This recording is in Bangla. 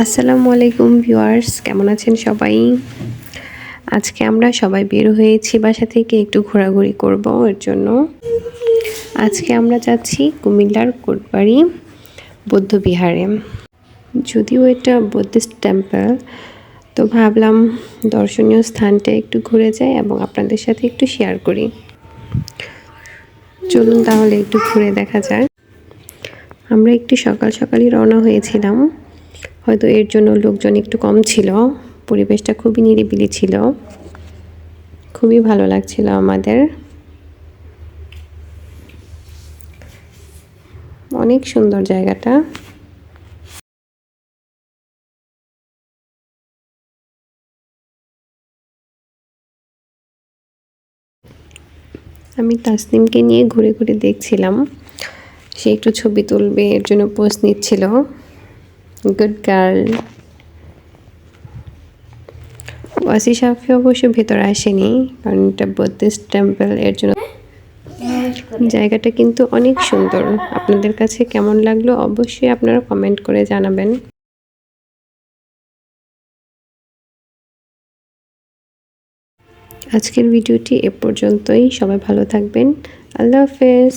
আসসালামু আলাইকুম ভিউয়ার্স, কেমন আছেন সবাই? আজকে আমরা সবাই বের হয়েছি বাসা থেকে একটু ঘোরাঘুরি করব। এর জন্য আজকে আমরা যাচ্ছি কুমিল্লার কোটবাড়ি বৌদ্ধবিহারে। যদিও এটা বুদ্ধিস্ট টেম্পল, তো ভাবলাম দর্শনীয় স্থানটা একটু ঘুরে যাই এবং আপনাদের সাথে একটু শেয়ার করি। চলুন তাহলে একটু ঘুরে দেখা যায়। আমরা একটু সকাল সকালই রওনা হয়েছিলাম, হয়তো এর জন্য লোকজন একটু কম ছিল। পরিবেশটা খুবই নিরিবিলি ছিল, খুবই ভালো লাগছিল আমাদের। অনেক সুন্দর জায়গাটা। আমি তাসনিমকে নিয়ে ঘুরে ঘুরে দেখছিলাম, সে একটু ছবি তুলবে এর জন্য পোজ নিচ্ছিল। Good girl. ওয়াসি সাফি অবশ্য ভেতরে আসেনি, কারণ এটা বুদ্ধিস্ট টেম্পল, এর জন্য। জায়গাটা কিন্তু অনেক সুন্দর। আপনাদের কাছে কেমন লাগলো অবশ্যই আপনারা কমেন্ট করে জানাবেন। আজকের ভিডিওটি এ পর্যন্তই। সবাই ভালো থাকবেন। আল্লাহ হাফেজ।